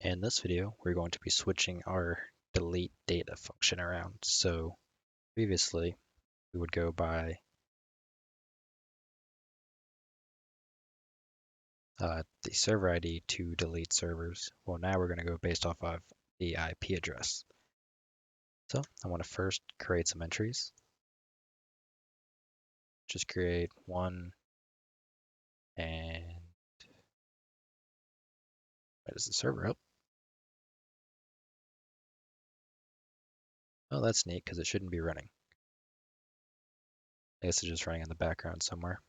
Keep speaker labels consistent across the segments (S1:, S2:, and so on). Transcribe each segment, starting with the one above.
S1: In this video, we're going to be switching our delete data function around. So previously, we would go by the server ID to delete servers. Well, now we're going to go based off of the IP address. So I want to first create some entries. Just create one and where is the server up? Oh, that's neat because it shouldn't be running. I guess it's just running in the background somewhere.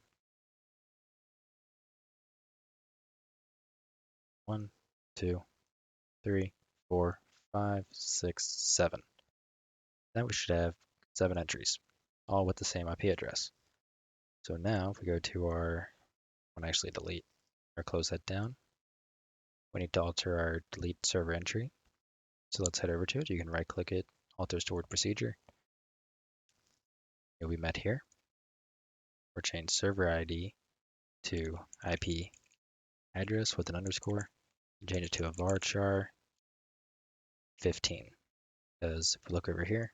S1: 1, 2, 3, 4, 5, 6, 7. Now we should have 7 entries, all with the same IP address. So now if we go to our, I want to actually delete or close that down, we need to alter our delete server entry. So let's head over to it. You can right click it, alter stored procedure. It'll be met here. Or change server ID to IP address with an underscore. Change it to a varchar 15. Because if we look over here,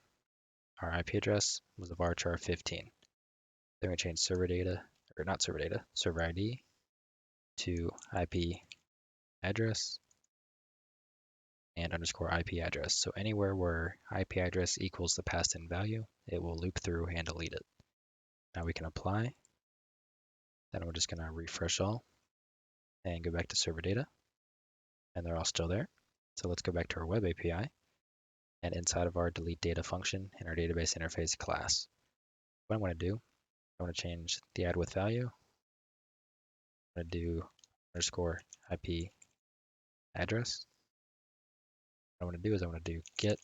S1: our IP address was a varchar 15. Then we change server data, or not server data, server ID to IP address and underscore IP address. So anywhere where IP address equals the passed in value, it will loop through and delete it. Now we can apply. Then we're just going to refresh all and go back to server data. And they're all still there. So let's go back to our web API. And inside of our delete data function in our database interface class, what I'm going to do, I want to change the add with value. I'm going to do underscore IP address. What I want to do is I want to do get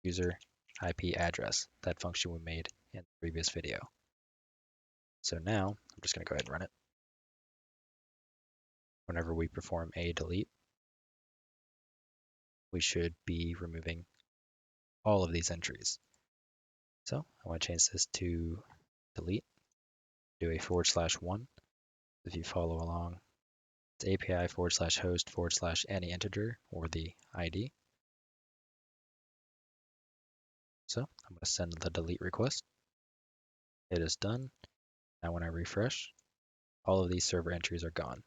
S1: user IP address, that function we made in the previous video. So now I'm just going to go ahead and run it. Whenever we perform a delete, we should be removing all of these entries. So I want to change this to delete, do a /1. If you follow along, it's API /host /any integer or the ID. So I'm going to send the delete request. It is done. Now when I refresh, all of these server entries are gone.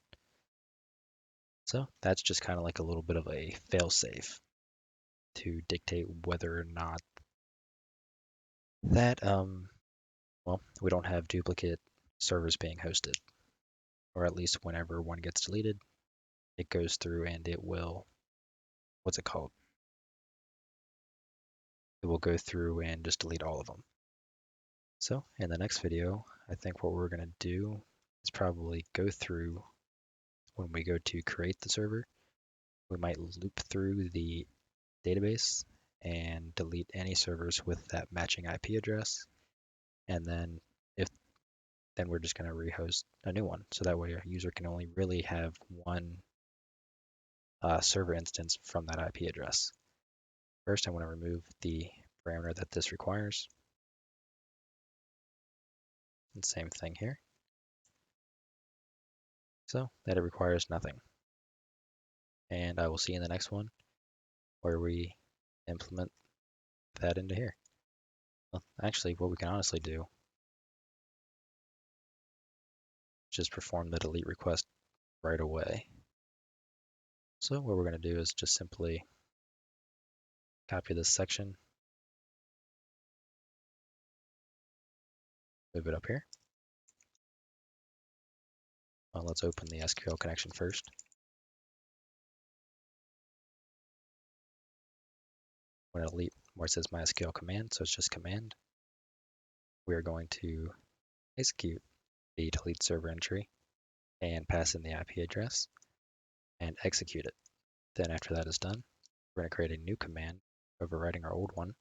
S1: So that's just kind of like a little bit of a fail-safe to dictate whether or not that, well, we don't have duplicate servers being hosted, or at least whenever one gets deleted, it goes through and it will, what's it called? It will go through and just delete all of them. So in the next video, I think what we're going to do is probably go through when we go to create the server, we might loop through the database and delete any servers with that matching IP address. And then then we're just going to rehost a new one. So that way a user can only really have one server instance from that IP address. First, I want to remove the parameter that this requires. And same thing here. So that it requires nothing. And I will see you in the next one where we implement that into here. Well, actually, what we can honestly do is just perform the delete request right away. So what we're going to do is just simply copy this section, move it up here. Well, let's open the SQL connection first. We're going to delete where it says MySQL command, so it's just command. We are going to execute the delete server entry and pass in the IP address and execute it. Then after that is done, we're going to create a new command overriding our old one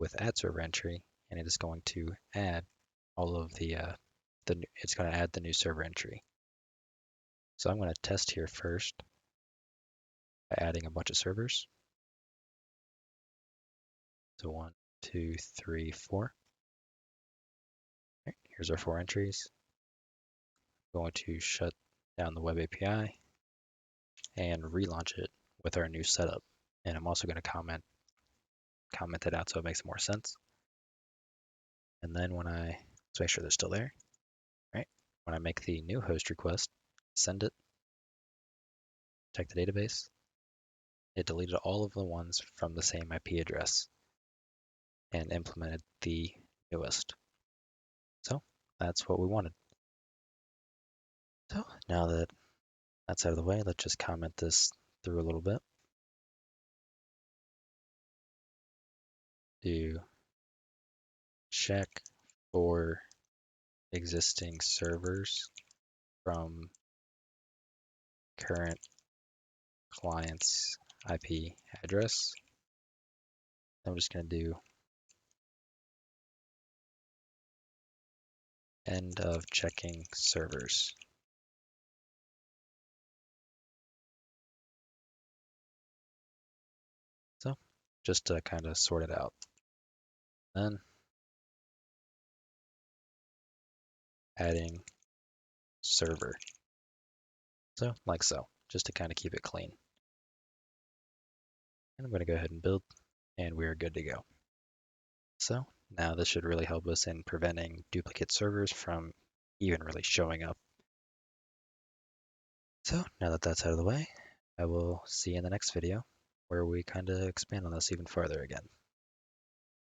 S1: with add server entry, and it is going to add all of it's going to add the new server entry. So I'm going to test here first by adding a bunch of servers. So 1, 2, 3, 4. Okay, here's our 4 entries. I'm going to shut down the web API and relaunch it with our new setup. And I'm also going to comment it out so it makes more sense. And then let's make sure they're still there, right? When I make the new host request, send it, check the database, it deleted all of the ones from the same IP address and implemented the newest. So that's what we wanted. So now that that's out of the way, let's just comment this through a little bit. Do check for existing servers from current client's IP address. I'm just going to do end of checking servers. So just to kind of sort it out. Then adding server. So like so, just to kind of keep it clean. And I'm going to go ahead and build, and we're good to go. So now this should really help us in preventing duplicate servers from even really showing up. So now that that's out of the way, I will see you in the next video where we kind of expand on this even farther again.